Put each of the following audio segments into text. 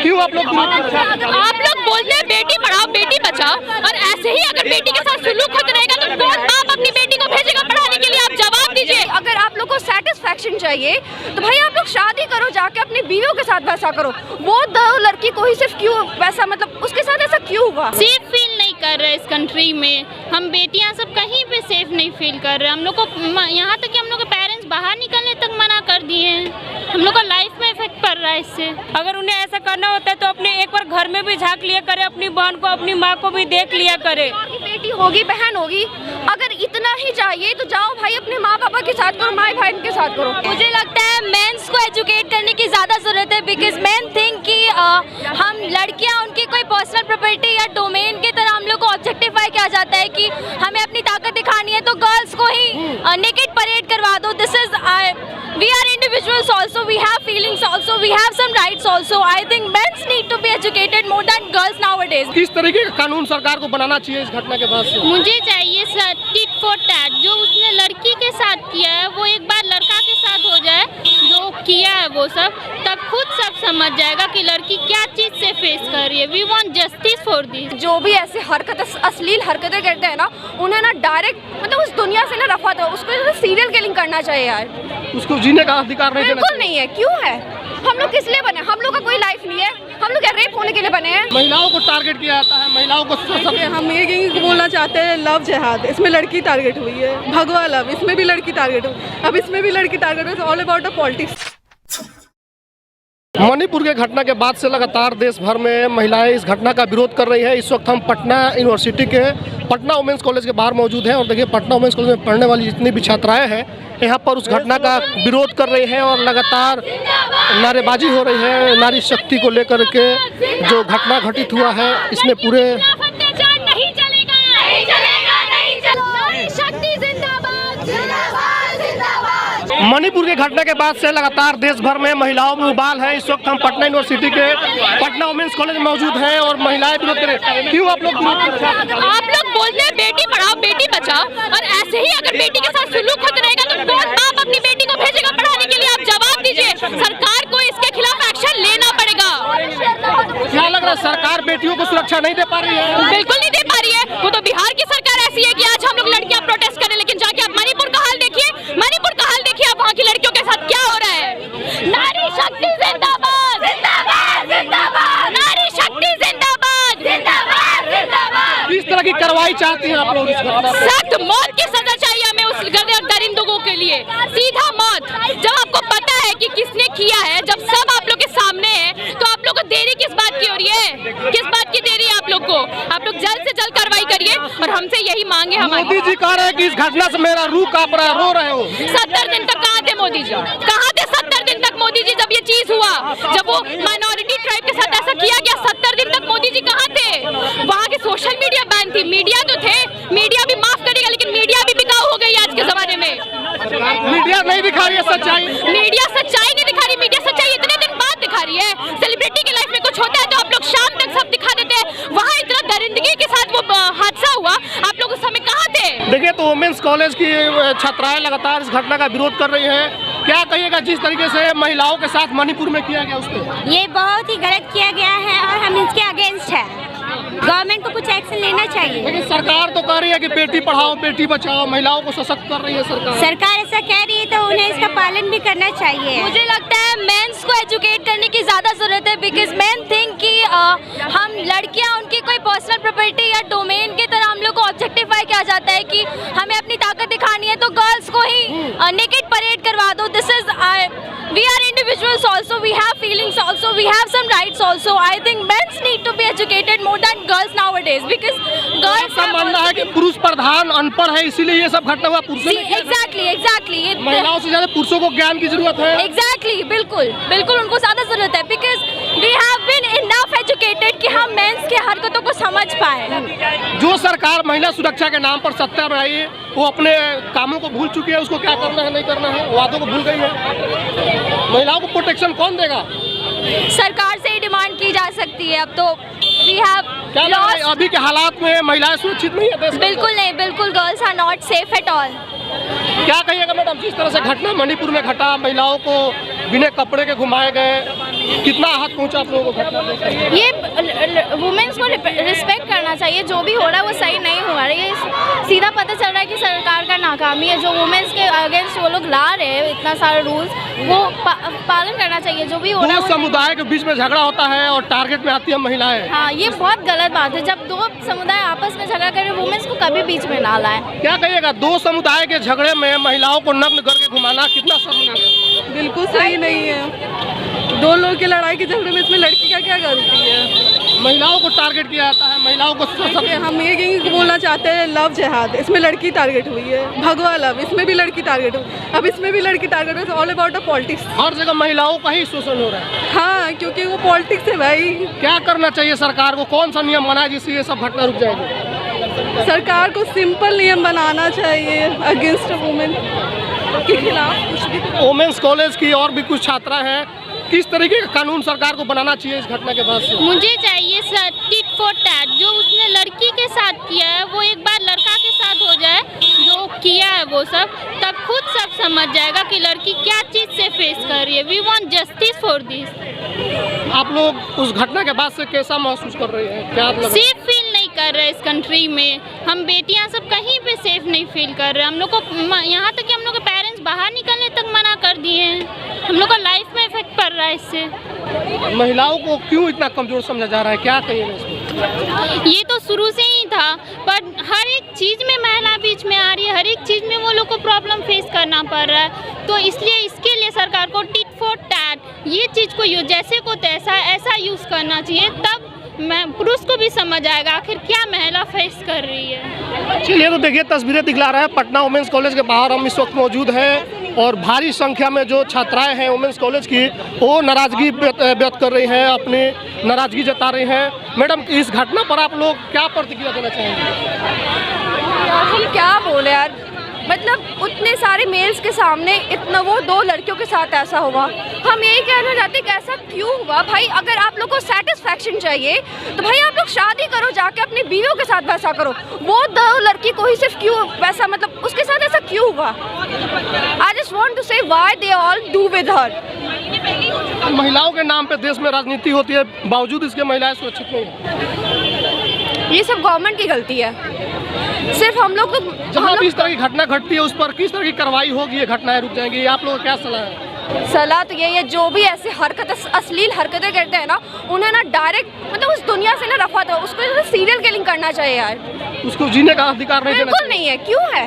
क्यों आप लोग बोलते हैं बेटी पढ़ाओ बेटी बचाओ, और ऐसे ही अगर बेटी के साथ सुलूक होता रहेगा तो कौन बाप अपनी बेटी को भेजेगा पढ़ाने के लिए? आप जवाब दीजिए। अगर आप लोग को सेटिस्फेक्शन चाहिए तो भाई आप लोग शादी करो, जाके अपनी बीवियों के साथ वैसा करो। वो लड़की को ही सिर्फ क्यों वैसा, मतलब उसके साथ ऐसा क्यों हुआ? सेफ फील नहीं कर रहे इस कंट्री में। हम बेटियां सब कहीं पे सेफ नहीं फील कर रहे। हम लोग को यहाँ तक कि हम लोग के पेरेंट्स बाहर निकलने तक मना कर दिए हैं। हम लोग का लाइफ में इफेक्ट पड़ रहा है इससे। अगर उन्हें ऐसा करना होता है तो अपने एक बार घर में भी झांक लिया करे, अपनी बहन को अपनी माँ को भी देख लिया करे। बेटी होगी बहन होगी, अगर इतना ही चाहिए तो जाओ भाई अपने माँ पापा के साथ करो, माँ बहन के साथ करो। मुझे लगता है मेंस को एजुकेट करने की ज़्यादा ज़रूरत है, बिकॉज मेन थिंक कि हम लड़कियां उनकी कोई पर्सनल प्रॉपर्टी या डोमेन की तरह हम लोग को ऑब्जेक्टिफाई किया जाता है कि हमें अपनी ताकत दिखानी है तो गर्ल्स को ही नेकेड परेड करवा दो। This is we are individuals also, we have feelings also, we have some rights also. I think men need to be educated more than girls nowadays. किस तरीके का कानून सरकार को बनाना चाहिए इस घटना के बाद से? मुझे चाहिए टिट फॉर टैट। जो उसने लड़की के साथ किया है वो एक बार लड़का के साथ हो जाए, जो किया है वो सब, तब खुद सब समझ जाएगा कि लड़की क्या चीज से फेस कर रही है। We want justice for this. जो भी ऐसे अश्लील हरकतें करते हैं ना, उन्हें ना डायरेक्ट मतलब उस दुनिया से ना रफा दो, उसको सीरियल किलिंग करना चाहिए यार। उसको जीने का अधिकार नहीं देना बिल्कुल नहीं है। क्यों है? हम लोग किस लिए बने? हम लोग का कोई लाइफ नहीं है। हम लोग क्या रेप होने के लिए बने हैं? महिलाओं को टारगेट किया जाता है, महिलाओं को हम ये बोलना चाहते हैं लव जिहाद, इसमें लड़की टारगेट हुई है। भगवा लव, इसमें भी लड़की टारगेट हुई, अब इसमें भी लड़की टारगेट हुई। All about the politics. Manipur के घटना के बाद से लगातार देश भर में महिलाएं इस घटना का विरोध कर रही है। इस वक्त हम पटना यूनिवर्सिटी के पटना वुमेंस कॉलेज के बाहर मौजूद हैं और देखिए पटना वुमेंस कॉलेज में पढ़ने वाली जितनी भी छात्राएं हैं यहाँ पर उस घटना का विरोध कर रही हैं और लगातार नारेबाजी हो रही है नारी शक्ति को लेकर के। जो घटना घटित हुआ है इसमें पूरे मणिपुर के घटना के बाद से लगातार देश भर में महिलाओं में उबाल है। इस वक्त हम पटना यूनिवर्सिटी के पटना वुमेन्स कॉलेज में मौजूद हैं और महिलाएं विरोध करें। क्यों आप लोग विरोध कर रहे हैं? आप लोग बोलते हैं बेटी पढ़ाओ बेटी बचाओ, और ऐसे ही अगर बेटी के साथ सुलूक होता रहेगा तो कौन बाप अपनी बेटी को भेजेगा पढ़ाने के लिए? आप जवाब दीजिए। सरकार को इसके खिलाफ एक्शन लेना पड़ेगा। क्या लग रहा है सरकार बेटियों को सुरक्षा नहीं दे पा रही है? बिल्कुल नहीं दे पा रही है। वो तो बिहार की सरकार ऐसी है कि आज हम लोग लड़कियां प्रोटेस्ट करें, लेकिन जाके आप मणिपुर का हाल देखिए, मणिपुर का हाल देखिए आप वहाँ की लड़कियों के साथ क्या हो रहा है। नारी शक्ति जिंदाबाद, जिंदाबाद, जिंदाबाद। नारी शक्ति जिंदाबाद, जिंदाबाद, जिंदाबाद। किस तरह की कार्रवाई चाहती हैं आप लोग? सख्त मौत की सजा चाहिए हमें उस दरिंदों के लिए, सीधा मौत। जब आपको पता है कि किसने किया है, जब सब आप लोग के सामने है, तो आप लोग को देरी किस बात की हो रही है? किस बात की देरी है आप लोग को? आप लोग जल्द से जल्द कार्रवाई करिए और हमसे यही मांगे हमारी। मोदी जी कह रहे हैं कि इस घटना से मेरा रूह कांप रहा है, रो रहे हो। 70 दिन तक कहाँ थे मोदी जी? कहाँ थे 70 दिन तक मोदी जी जब ये चीज हुआ, जब वो माइनॉरिटी ट्राइब के साथ ऐसा किया गया? 70 दिन तक मोदी जी कहाँ थे? वहाँ के सोशल मीडिया बैन थी, मीडिया तो थे, मीडिया भी माफ करेगा, लेकिन मीडिया भी बिकाऊ हो गई आज के जमाने में। मीडिया नहीं दिखा रही है सच्चाई। मीडिया सच्चाई नहीं दिखा रही। मीडिया सच्चाई इतने दिन बाद दिखा रही है। सेलिब्रिटी की लाइफ में कुछ होता है तो आप लोग शाम तक सब दिखा देते हैं। वहाँ इतना दरिंदगी के साथ वो हादसा हुआ, आप लोग उस समय कहाँ थे? देखिए तो वुमेन्स कॉलेज की छात्राएं लगातार इस घटना का विरोध कर रही हैं। क्या कहिएगा जिस तरीके से महिलाओं के साथ मणिपुर में किया गया उसको? ये बहुत ही गलत किया गया है और हम इसके अगेंस्ट है। गवर्नमेंट को कुछ एक्शन लेना चाहिए। लेकिन सरकार तो कह रही है कि बेटी पढ़ाओ बेटी बचाओ, महिलाओं को सशक्त कर रही है सरकार। सरकार ऐसा कह रही है तो उन्हें इसका पालन भी करना चाहिए। मुझे लगता है मेंस को एजुकेट करने की ज़्यादा ज़रूरत है, बिकॉज मेन थिंक कि हम लड़कियां उनकी कोई पर्सनल प्रॉपर्टी या डोमेन की तरह हम लोग को ऑब्जेक्टिफाई किया जाता है कि हमें अपनी ताकत दिखानी है तो गर्ल्स को ही नेकेड परेड करवा दो। This is we are individuals also, we have feelings also, we have some rights also. I think men need to be educated more than girls nowadays, because girls का मानना है कि पुरुष प्रधान अनपढ़ है इसीलिए ये सब घटना हुआ। पुरुषों ने एग्जैक्टली महिलाओं से ज्यादा पुरुषों को ज्ञान की जरूरत है। एग्जैक्टली बिल्कुल उनको ज्यादा जरूरत है, because we have been enough educated कि हम मेंस की हरकतों को समझ पाए। जो सरकार महिला सुरक्षा के नाम पर सत्ता में आई वो अपने कामों को भूल चुकी है। उसको क्या करना है नहीं करना है वादों को भूल गई है। महिलाओं को प्रोटेक्शन कौन देगा? सरकार से ही डिमांड की जा सकती है। अब तो वी हैव लॉस्ट। अभी के हालात में महिलाएं सुरक्षित नहीं है देश? बिल्कुल नहीं, बिल्कुल girls are not safe at all. क्या कहिएगा मैडम जिस तरह से घटना मणिपुर में घटा, महिलाओं को बिना कपड़े के घुमाए गए, कितना आहत पहुंचा आप लोगों को घटना देखकर? ये वुमेन्स को रिस्पेक्ट करना चाहिए। जो भी हो रहा है वो सही नहीं हो रहा है। ये सीधा पता चल रहा है कि सरकार का नाकामी है। जो वुमेन्स के अगेंस्ट वो लोग ला रहे हैं इतना सारा रूल्स, वो पालन करना चाहिए। जो भी हो रहा है दो समुदाय के बीच में झगड़ा होता है और टारगेट में आती है महिलाएं। हाँ, ये बहुत गलत बात है। जब दो समुदाय आपस में झगड़ा करें, वुमेन्स को कभी बीच में ना लाए। क्या कहिएगा, दो समुदाय के झगड़े में महिलाओं को नग्न करके घुमाना कितना शर्मनाक है? बिल्कुल सही नहीं है। दो लोगों की लड़ाई के झगड़े में इसमें लड़की का क्या गलती है? महिलाओं को टारगेट किया जाता है, महिलाओं को देखिए, हम ये कहीं बोलना चाहते हैं लव जिहाद, इसमें लड़की टारगेट हुई है। भगवा लव, इसमें भी लड़की टारगेट हुई। अब इसमें भी लड़की टारगेट हुई। All about a politics. हर जगह महिलाओं का ही शोषण हो रहा है। हाँ, क्योंकि वो पॉलिटिक्स है भाई। क्या करना चाहिए सरकार को? कौन सा नियम बनाए जिससे ये सब घटना रुक जाएगी? सरकार को सिंपल नियम बनाना चाहिए अगेंस्ट वुमेन के खिलाफ कुछ भी। वुमेन्स कॉलेज की और भी कुछ छात्रा हैं, किस तरीके का कानून सरकार को बनाना चाहिए इस घटना के बाद से? मुझे चाहिए टिट फॉर टैट। जो उसने लड़की के साथ किया है वो एक बार लड़का के साथ हो जाए, जो किया है वो सब, तब खुद सब समझ जाएगा कि लड़की क्या चीज़ से फेस कर रही है। We want justice for this. आप लोग उस घटना के बाद से कैसा महसूस कर रहे हैं? क्या लग सेफ फील नहीं कर रहे इस कंट्री में। हम बेटियां सब कहीं पे सेफ नहीं फील कर रहे। हम लोग को यहाँ तक कि हम लोग के पेरेंट्स बाहर निकलने तक मना कर दिए हैं। हम लोग का लाइफ में इफेक्ट पड़ रहा है इससे। महिलाओं को क्यों इतना कमजोर समझा जा रहा है? क्या कहिएगा इसको? ये तो शुरू से ही था, पर हर एक चीज़ में महिला बीच में आ रही है। हर एक चीज़ में वो लोग को प्रॉब्लम फेस करना पड़ रहा है। तो इसलिए इसके लिए सरकार को टिट फॉर टैट ये चीज़ को जैसे को तैसा ऐसा यूज़ करना चाहिए। तब मैं पुरुष को भी समझ आएगा आखिर क्या महिला फेस कर रही है। चलिए, तो देखिए तस्वीरें दिखला रहा है पटना वुमेन्स कॉलेज के बाहर हम इस वक्त मौजूद हैं और भारी संख्या में जो छात्राएं हैं वुमेन्स कॉलेज की, वो नाराजगी व्यक्त कर रही हैं, अपनी नाराजगी जता रही हैं। मैडम, इस घटना पर आप लोग क्या प्रतिक्रिया देना चाहेंगे? हम क्या बोले यार, मतलब उतने सारे मेल्स के सामने इतना वो दो लड़कियों के साथ ऐसा हुआ। हम यही कहना चाहते हैं कि ऐसा क्यों हुआ भाई। अगर आप लोग को सेटिस्फैक्शन चाहिए तो भाई आप लोग शादी करो, जाके अपनी बीवियों के साथ वैसा करो। वो दो लड़की को ही सिर्फ क्यों वैसा, मतलब उसके साथ ऐसा क्यों हुआ? आई जस्ट वॉन्ट टू से why they all do with her. महिलाओं के नाम पे देश में राजनीति होती है, बावजूद इसके महिलाएं सुरक्षित नहीं है। ये सब गवर्नमेंट की गलती है। सिर्फ हम लोग तो जहाँ भी इस तरह की घटना घटती है उस पर किस तरह की कार्रवाई होगी, ये घटनाएं रुक जाएंगी? ये आप लोगों का क्या सलाह है? सलाह तो यही है, जो भी ऐसे अश्लील हरकतें करते हैं ना, उन्हें ना डायरेक्ट मतलब उस दुनिया से ना रफा दो। उसको सीरियल किलिंग करना चाहिए यार। उसको जीने का अधिकार नहीं देना बिल्कुल नहीं है। क्यों है?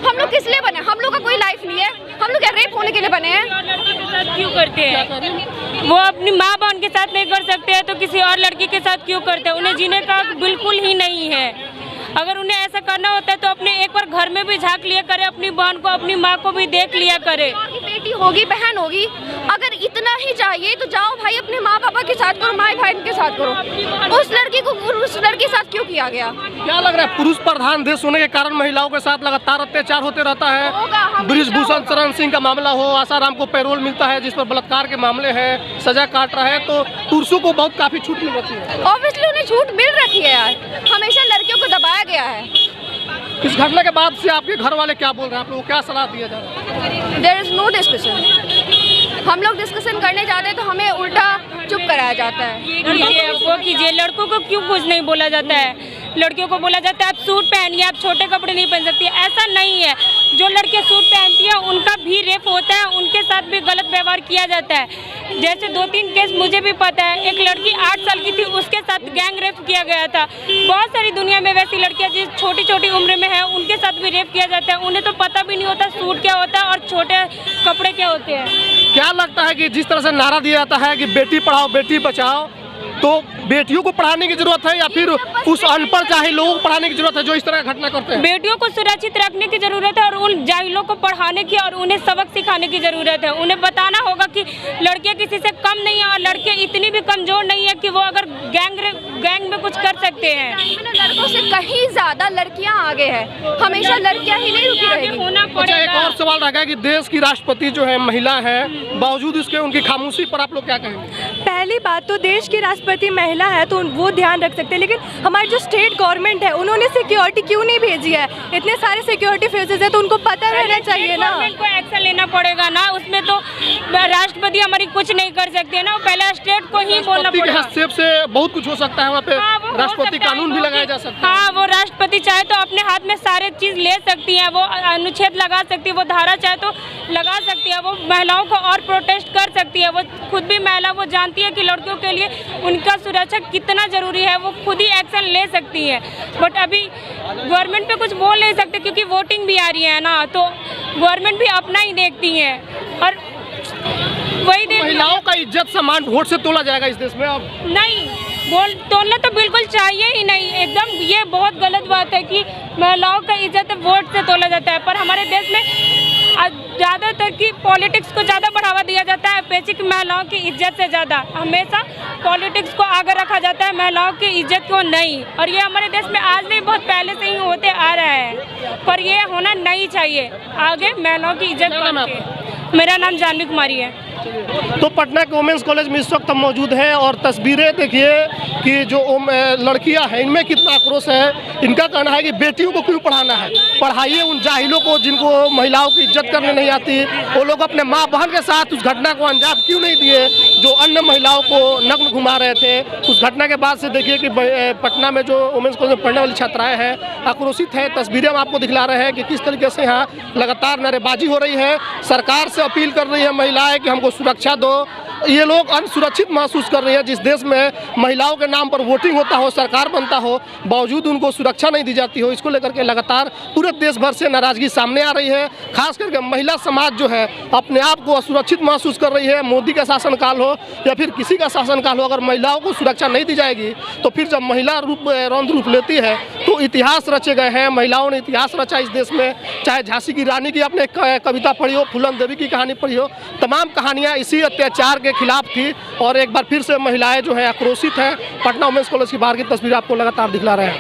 हम लोग किस लिए बने? हम लोग का कोई लाइफ नहीं है। हम लोग क्या रेप होने के लिए बने हैं? लड़की के साथ क्यों करते हैं? वो अपनी माँ बहन के साथ नहीं कर सकते हैं तो किसी और लड़की के साथ क्यों करते हैं? उन्हें जीने का बिल्कुल ही नहीं है। अगर उन्हें ऐसा करना होता है तो अपने एक बार घर में भी झांक लिया करे, अपनी बहन को अपनी माँ को भी देख लिया करे। बेटी होगी, बहन होगी, अगर इतना ही चाहिए तो जाओ भाई अपने माँ पापा के साथ करो, माँ भाई के साथ करो। उस लड़की को उस लड़के के साथ क्यों किया गया? क्या लग रहा है, पुरुष प्रधान देश होने के कारण महिलाओं के साथ लगातार अत्याचार होते रहता है? ब्रिजभूषण शरण सिंह का मामला हो, आसाराम को पैरोल मिलता है जिस पर बलात्कार के मामले हैं, सजा काट रहा है, तो पुरुषों को बहुत काफी छूट मिल रही है। ऑब्वियसली उन्हें छूट मिल रही है यार। हमेशा लड़कियों को दबाया गया है। इस घटना के बाद से आपके घर वाले क्या बोल रहे हैं? आप लोगों को क्या सलाह दिया जा रहा है? There is no discussion. हम लोग डिस्कशन करने जाते हैं तो हमें उल्टा चुप कराया जाता है। ये कीजिए, वो कीजिए। लड़कों को क्यों कुछ नहीं बोला जाता है? लड़कियों को बोला जाता है आप सूट पहनिए, आप छोटे कपड़े नहीं पहन सकती। ऐसा नहीं है। जो लड़के सूट पहनती है उनका भी रेप होता है, उनके साथ भी गलत व्यवहार किया जाता है। जैसे 2-3 केस मुझे भी पता है। एक लड़की 8 साल की थी, उसके साथ गैंग रेप किया गया था। बहुत सारी दुनिया में वैसी लड़कियां जो छोटी छोटी उम्र में है, उनके साथ भी रेप किया जाता है। उन्हें तो पता भी नहीं होता सूट क्या होता है और छोटे कपड़े क्या होते हैं। क्या लगता है कि जिस तरह से नारा दिया जाता है कि बेटी पढ़ाओ बेटी बचाओ, तो बेटियों को पढ़ाने की जरूरत है या फिर उस अनपढ़ जाहिल लोगों को पढ़ाने की जरूरत है जो इस तरह की घटना करते हैं? बेटियों को सुरक्षित रखने की जरूरत है और उन जाहिलों को पढ़ाने की और उन्हें सबक सिखाने की जरूरत है। उन्हें बताना होगा कि लड़कियां किसी से कम नहीं है और लड़के इतनी भी कमजोर नहीं है कि वो अगर गैंग में कुछ कर सकते हैं। लड़कों से कहीं ज्यादा लड़कियां आगे हैं। हमेशा लड़कियां ही नहीं रुकी रहेगी। होना अच्छा, पड़ेगा। एक और सवाल रहेगा कि देश की राष्ट्रपति जो है महिला है, बावजूद इसके उनकी खामोशी पर आप लोग क्या कहेंगे? पहली बात तो देश की राष्ट्रपति महिला है तो वो ध्यान रख सकते हैं, लेकिन हमारी जो स्टेट गवर्नमेंट है उन्होंने सिक्योरिटी क्यों नहीं भेजी है? इतने सारे सिक्योरिटी फोर्सेज है तो उनको पता रहना चाहिए ना। गवर्नमेंट को एक्शन लेना पड़ेगा ना। उसमें तो राष्ट्रपति हमारी कुछ नहीं कर सकते ना, पहले स्टेट को ही बोलना राष्ट्रपति के पड़ेगा। हस्तक्षेप से बहुत कुछ हो सकता है वहाँ पे। हाँ, वो हो राष्ट्रपति सकता है, कानून भी वो लगाया कि- जा सकता है। हाँ, वो राष्ट्रपति चाहे तो अपने हाथ में सारे चीज ले सकती है, वो अनुच्छेद लगा सकती है, वो धारा चाहे तो लगा सकती है, वो महिलाओं को और प्रोटेस्ट कर सकती है। वो खुद भी महिला, वो जानती है कि लड़कियों के लिए उनका सुरक्षा कितना जरूरी है, वो खुद ही एक्शन ले सकती है। बट अभी गवर्नमेंट पे कुछ बोल नहीं सकते क्योंकि वोटिंग भी आ रही है ना, तो गवर्नमेंट भी अपना ही देखती है और वही देख। महिलाओं का इज्जत सम्मान वोट से तोला जाएगा इस देश में अब? नहीं, बोल तोड़ना तो बिल्कुल चाहिए ही नहीं, एकदम ये बहुत गलत बात है कि महिलाओं का इज्जत वोट से तोला जाता है। पर हमारे देश में ज़्यादातर की पॉलिटिक्स को ज़्यादा बढ़ावा दिया जाता है, बेसिक महिलाओं की इज्जत से ज़्यादा हमेशा पॉलिटिक्स को आगे रखा जाता है, महिलाओं की इज्जत को नहीं। और ये हमारे देश में आज नहीं, बहुत पहले से ही होते आ रहा है, पर ये होना नहीं चाहिए। आगे महिलाओं की इज्जत बढ़ के। मेरा नाम जानवी कुमारी है। तो पटना के वुमेंस कॉलेज में इस वक्त हम मौजूद हैं और तस्वीरें देखिए कि जो लड़कियां हैं इनमें कितना आक्रोश है। इनका कहना है कि बेटियों को क्यों पढ़ाना है, पढ़ाइए उन जाहिलों को जिनको महिलाओं की इज्जत करने नहीं आती। वो लोग अपने माँ बहन के साथ उस घटना को अंजाम क्यों नहीं दिए जो अन्य महिलाओं को नग्न घुमा रहे थे। उस घटना के बाद से देखिए कि पटना में जो वुमेंस कॉलेज में पढ़ने वाली छात्राएँ हैं आक्रोशित है। तस्वीरें हम आपको दिखला रहे हैं कि किस तरीके से यहाँ लगातार नारेबाजी हो रही है। सरकार से अपील कर रही है महिलाएं कि हमको सुरक्षा दो। ये लोग असुरक्षित महसूस कर रही है। जिस देश में महिलाओं के नाम पर वोटिंग होता हो, सरकार बनता हो, बावजूद उनको सुरक्षा नहीं दी जाती हो, इसको लेकर के लगातार पूरे देश भर से नाराजगी सामने आ रही है। खास करके महिला समाज जो है अपने आप को असुरक्षित महसूस कर रही है। मोदी का शासनकाल हो या फिर किसी का शासनकाल हो, अगर महिलाओं को सुरक्षा नहीं दी जाएगी तो फिर जब महिला रौद्र रूप लेती है तो इतिहास रचे गए हैं। महिलाओं ने इतिहास रचा इस देश में, चाहे झांसी की रानी की आपने कविता पढ़ी हो, फूलन देवी की कहानी पढ़ी हो, तमाम कहानियाँ इसी अत्याचार के खिलाफ थी। और एक बार फिर से महिलाएं जो है आक्रोशित हैं। पटना वुमेंस कॉलेज की बाहर की तस्वीर आपको लगातार दिखला रहे हैं।